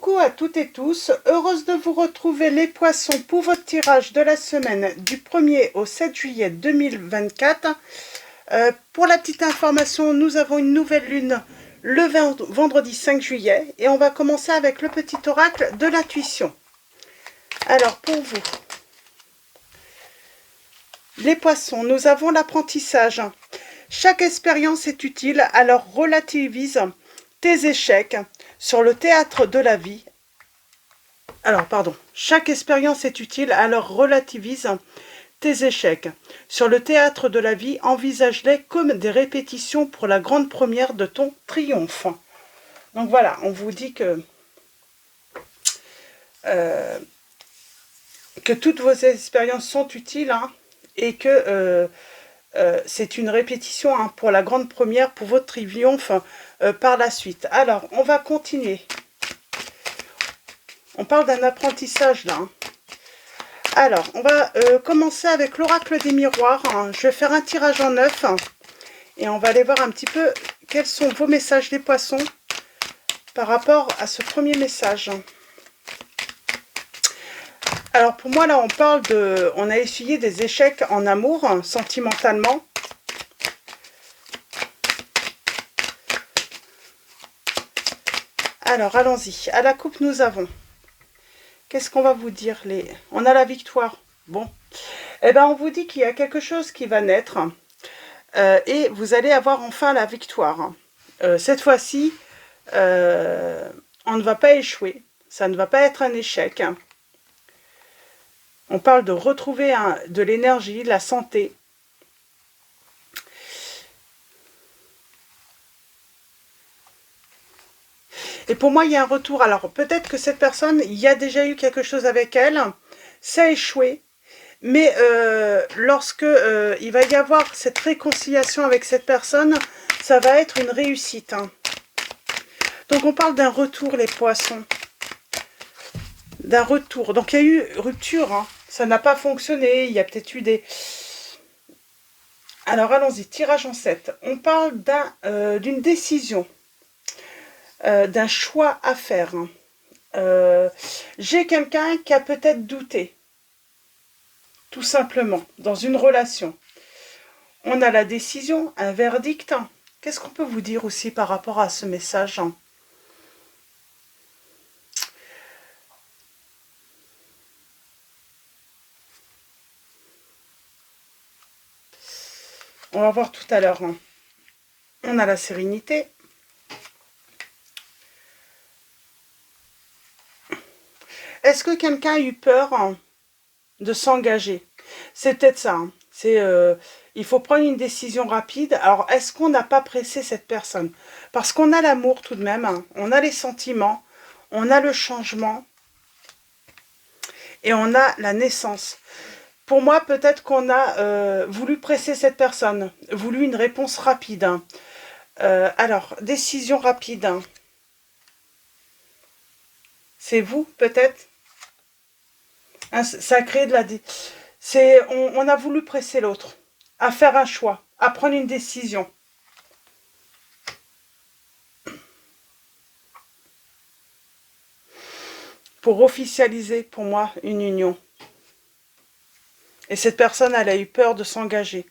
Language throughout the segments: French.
Coucou à toutes et tous, heureuse de vous retrouver les poissons pour votre tirage de la semaine du 1er au 7 juillet 2024. Pour la petite information, nous avons une nouvelle lune le vendredi 5 juillet et on va commencer avec le petit oracle de l'intuition. Alors pour vous, les poissons, nous avons l'apprentissage. Chaque expérience est utile, alors relativise tes échecs sur le théâtre de la vie. Chaque expérience est utile, alors relativise tes échecs. Sur le théâtre de la vie, envisage-les comme des répétitions pour la grande première de ton triomphe. Donc voilà, on vous dit que toutes vos expériences sont utiles et que c'est une répétition pour la grande première, pour votre triomphe par la suite. Alors, on va continuer. On parle d'un apprentissage là. Alors, on va commencer avec l'oracle des miroirs. Je vais faire un tirage en 9 et on va aller voir un petit peu quels sont vos messages des poissons par rapport à ce premier message. Alors pour moi là, on a essuyé des échecs en amour, sentimentalement. Alors allons-y. À la coupe, nous avons. Qu'est-ce qu'on va vous dire On a la victoire. Bon. Eh bien, on vous dit qu'il y a quelque chose qui va naître. Et vous allez avoir enfin la victoire. Cette fois-ci, on ne va pas échouer. Ça ne va pas être un échec. On parle de retrouver de l'énergie, la santé. Et pour moi, il y a un retour. Alors, peut-être que cette personne, il y a déjà eu quelque chose avec elle. Ça a échoué. Mais lorsque il va y avoir cette réconciliation avec cette personne, ça va être une réussite. Donc, on parle d'un retour, les poissons. D'un retour. Donc, il y a eu rupture. Ça n'a pas fonctionné. Il y a peut-être eu des... Alors, allons-y. Tirage en 7. On parle d'une décision. D'un choix à faire. J'ai quelqu'un qui a peut-être douté. Tout simplement, dans une relation. On a la décision, un verdict. Qu'est-ce qu'on peut vous dire aussi par rapport à ce message? On va voir tout à l'heure. On a la sérénité. Est-ce que quelqu'un a eu peur de s'engager? C'est peut-être ça. Il faut prendre une décision rapide. Alors, est-ce qu'on n'a pas pressé cette personne? Parce qu'on a l'amour tout de même. On a les sentiments. On a le changement. Et on a la naissance. Pour moi, peut-être qu'on a voulu presser cette personne. Voulu une réponse rapide. Alors, décision rapide. C'est vous, peut-être? Ça a créé de la... On a voulu presser l'autre à faire un choix, à prendre une décision. Pour officialiser, pour moi, une union. Et cette personne, elle a eu peur de s'engager.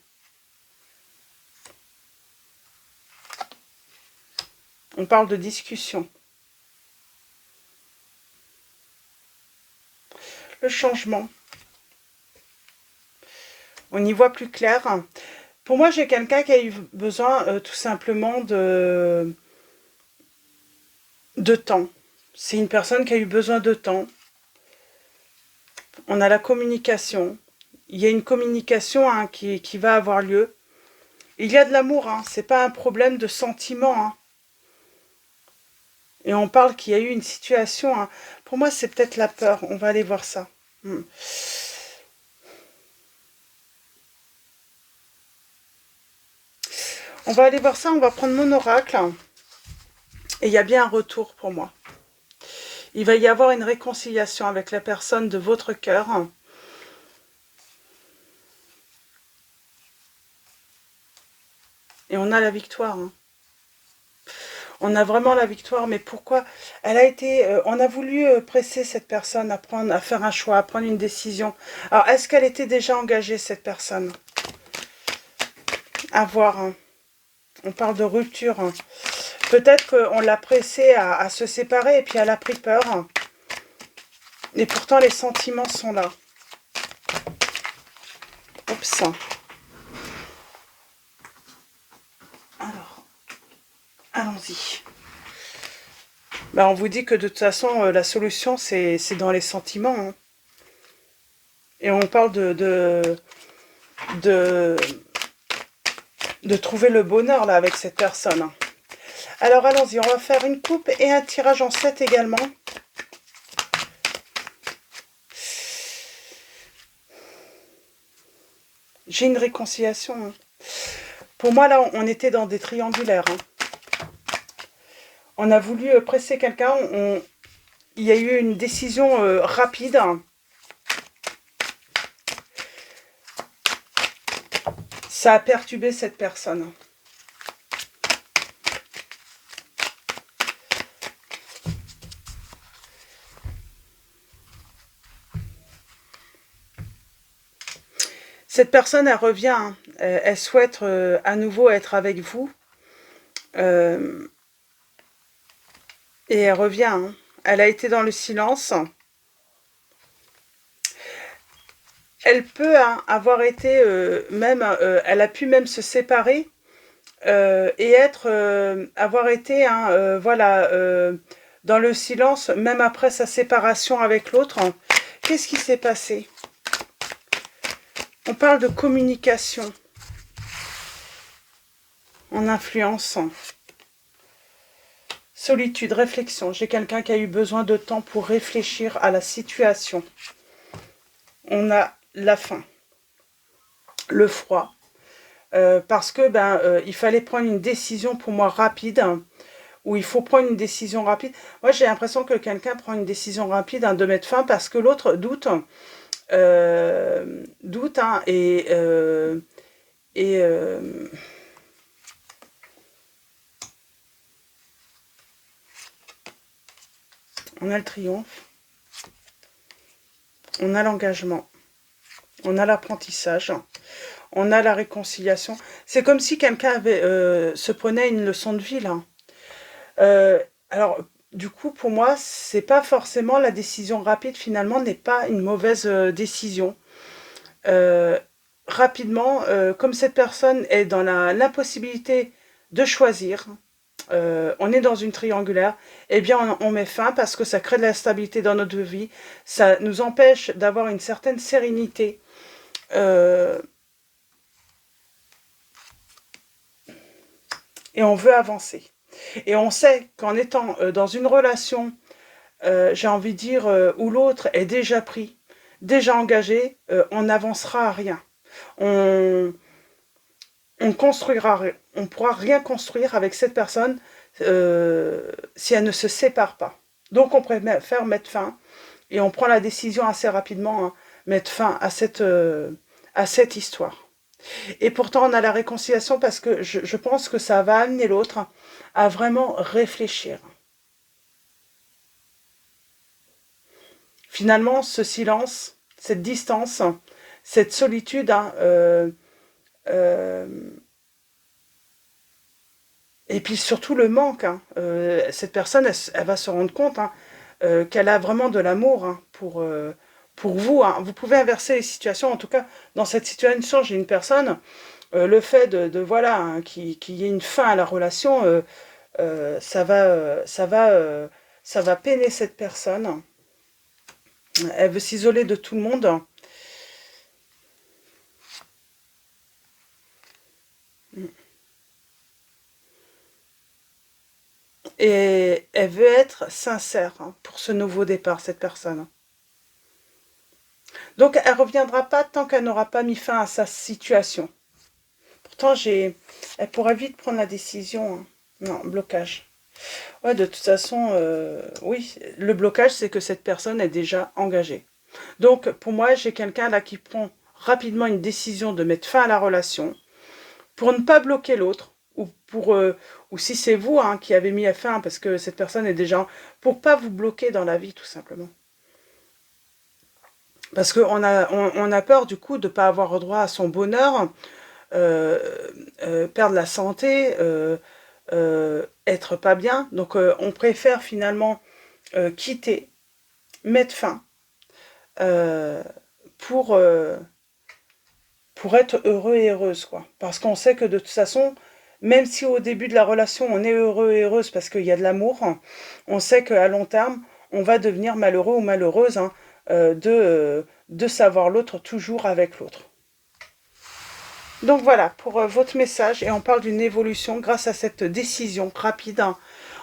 On parle de discussion. Le changement. On y voit plus clair. Pour moi, j'ai quelqu'un qui a eu besoin tout simplement de temps. C'est une personne qui a eu besoin de temps. On a la communication. Il y a une communication qui va avoir lieu. Il y a de l'amour, c'est pas un problème de sentiment. Et on parle qu'il y a eu une situation. Pour moi, c'est peut-être la peur. On va aller voir ça. On va aller voir ça, on va prendre mon oracle. Et il y a bien un retour pour moi. Il va y avoir une réconciliation avec la personne de votre cœur. Et on a la victoire. On a vraiment la victoire, mais pourquoi? Elle a été, on a voulu presser cette personne à prendre, à faire un choix, à prendre une décision. Alors, est-ce qu'elle était déjà engagée, cette personne? À voir, hein. On parle de rupture, hein. Peut-être qu'on l'a pressée à se séparer et puis elle a pris peur. Et pourtant, les sentiments sont là. Oups. Alors, allons-y. Ben, on vous dit que de toute façon, la solution, c'est dans les sentiments, hein. Et on parle de trouver le bonheur, là, avec cette personne, hein. Alors, allons-y, on va faire une coupe et un tirage en 7 également. J'ai une réconciliation, hein. Pour moi, là, on était dans des triangulaires, hein. On a voulu presser quelqu'un, il y a eu une décision rapide. Ça a perturbé cette personne. Cette personne, elle revient, hein. Elle souhaite à nouveau être avec vous. Et elle revient, hein. Elle a été dans le silence. Elle peut avoir été elle a pu même se séparer et avoir été, voilà, dans le silence, même après sa séparation avec l'autre. Qu'est-ce qui s'est passé? On parle de communication en influence. Solitude, réflexion. J'ai quelqu'un qui a eu besoin de temps pour réfléchir à la situation. On a la faim, le froid, parce que il fallait prendre une décision pour moi rapide, ou il faut prendre une décision rapide. Moi, j'ai l'impression que quelqu'un prend une décision rapide de mettre fin parce que l'autre doute, hein, on a le triomphe, on a l'engagement, on a l'apprentissage, on a la réconciliation. C'est comme si quelqu'un avait se prenait une leçon de vie, là. Alors, du coup, pour moi, c'est pas forcément la décision rapide, finalement, n'est pas une mauvaise décision. Rapidement, comme cette personne est dans l'impossibilité de choisir, on est dans une triangulaire, eh bien on met fin parce que ça crée de la stabilité dans notre vie, ça nous empêche d'avoir une certaine sérénité. Et on veut avancer. Et on sait qu'en étant dans une relation, j'ai envie de dire, où l'autre est déjà pris, déjà engagé, on n'avancera à rien. On construira, on pourra rien construire avec cette personne si elle ne se sépare pas. Donc on préfère mettre fin, et on prend la décision assez rapidement, hein, mettre fin à cette histoire. Et pourtant on a la réconciliation parce que je pense que ça va amener l'autre à vraiment réfléchir. Finalement, ce silence, cette distance, cette solitude, hein, et puis surtout le manque, hein. Cette personne, elle va se rendre compte, hein, qu'elle a vraiment de l'amour, hein, pour vous, hein. Vous pouvez inverser les situations. En tout cas, dans cette situation, j'ai une personne, le fait voilà, hein, qu'il y ait une fin à la relation, ça va peiner cette personne. Elle veut s'isoler de tout le monde. Et elle veut être sincère, hein, pour ce nouveau départ, cette personne. Donc, elle ne reviendra pas tant qu'elle n'aura pas mis fin à sa situation. Pourtant, elle pourrait vite prendre la décision, hein. Non, blocage. Ouais, de toute façon, oui, le blocage, c'est que cette personne est déjà engagée. Donc, pour moi, j'ai quelqu'un là qui prend rapidement une décision de mettre fin à la relation pour ne pas bloquer l'autre, ou si c'est vous hein, qui avez mis fin, parce que cette personne est déjà... Pour pas vous bloquer dans la vie, tout simplement. Parce qu'on on a peur, du coup, de ne pas avoir droit à son bonheur, perdre la santé, être pas bien. Donc, on préfère finalement quitter, mettre fin, pour être heureux et heureuse, quoi. Parce qu'on sait que de toute façon, même si au début de la relation, on est heureux et heureuse parce qu'il y a de l'amour, on sait qu'à long terme, on va devenir malheureux ou malheureuse hein, de savoir l'autre toujours avec l'autre. Donc voilà, pour votre message, et on parle d'une évolution grâce à cette décision rapide. Hein,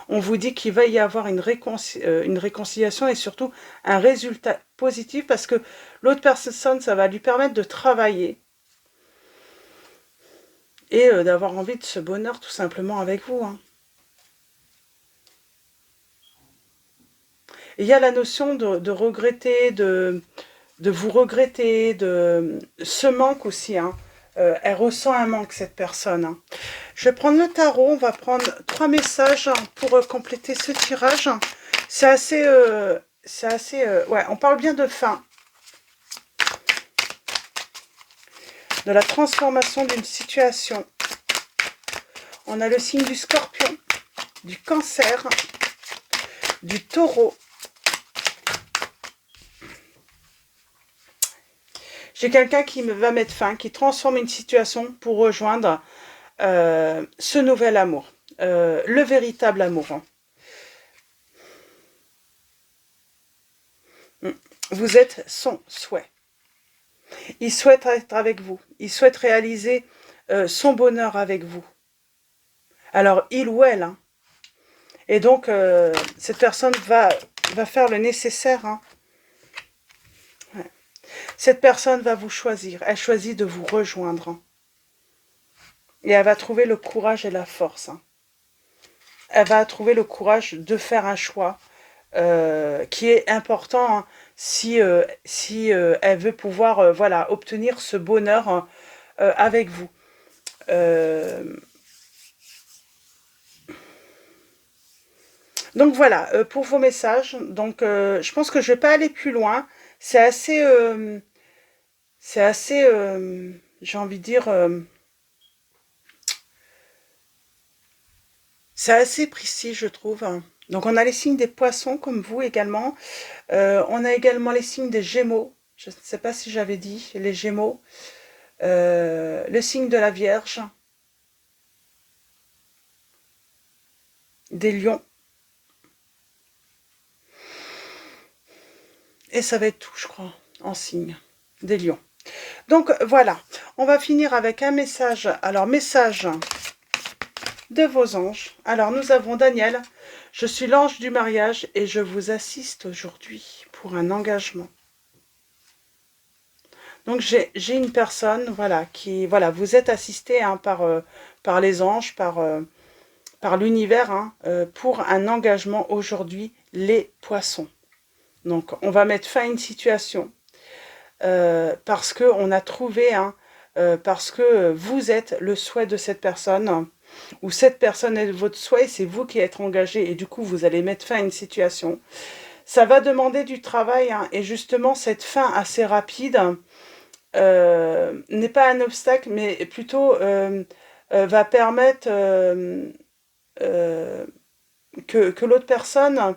on vous dit qu'il va y avoir une réconciliation et surtout un résultat positif parce que l'autre personne, ça va lui permettre de travailler et d'avoir envie de ce bonheur tout simplement avec vous. Hein. Et il y a la notion de regretter, de vous regretter, de ce manque aussi. Hein. Elle ressent un manque, cette personne. Hein. Je vais prendre le tarot, on va prendre 3 messages pour compléter ce tirage. C'est assez... ouais, on parle bien de fin. De la transformation d'une situation. On a le signe du Scorpion, du Cancer, du Taureau. J'ai quelqu'un qui va mettre fin, qui transforme une situation pour rejoindre ce nouvel amour, le véritable amour. Hein. Vous êtes son souhait. Il souhaite être avec vous. Il souhaite réaliser son bonheur avec vous. Alors, il ou elle. Hein. Et donc, cette personne va faire le nécessaire. Hein. Ouais. Cette personne va vous choisir. Elle choisit de vous rejoindre. Hein. Et elle va trouver le courage et la force. Hein. Elle va trouver le courage de faire un choix qui est important hein, si elle veut pouvoir voilà, obtenir ce bonheur avec vous. Donc voilà, pour vos messages. Donc je pense que je ne vais pas aller plus loin. C'est assez, j'ai envie de dire, c'est assez précis, je trouve. Donc on a les signes des poissons, comme vous également. On a également les signes des Gémeaux. Je ne sais pas si j'avais dit, les Gémeaux. Le signe de la Vierge. Des Lions. Et ça va être tout, je crois, en signe. Des Lions. Donc voilà, on va finir avec un message. Alors, message de vos anges. Alors, nous avons Daniel. Je suis l'ange du mariage et je vous assiste aujourd'hui pour un engagement. Donc, j'ai une personne, voilà, qui, voilà, vous êtes assisté hein, par les anges, par l'univers, hein, pour un engagement aujourd'hui, les poissons. Donc, on va mettre fin à une situation parce qu'on a trouvé, hein, parce que vous êtes le souhait de cette personne, ou cette personne est votre souhait, c'est vous qui êtes engagé, et du coup, vous allez mettre fin à une situation. Ça va demander du travail, hein, et justement, cette fin assez rapide n'est pas un obstacle, mais plutôt va permettre que l'autre personne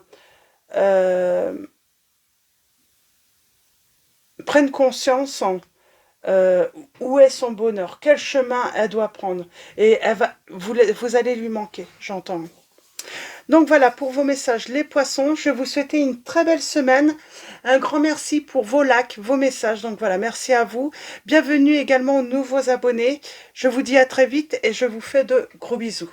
prenne conscience où est son bonheur, quel chemin elle doit prendre. Et vous allez lui manquer, j'entends. Donc voilà, pour vos messages, les poissons, je vais vous souhaiter une très belle semaine. Un grand merci pour vos likes, vos messages. Donc voilà, merci à vous. Bienvenue également aux nouveaux abonnés. Je vous dis à très vite et je vous fais de gros bisous.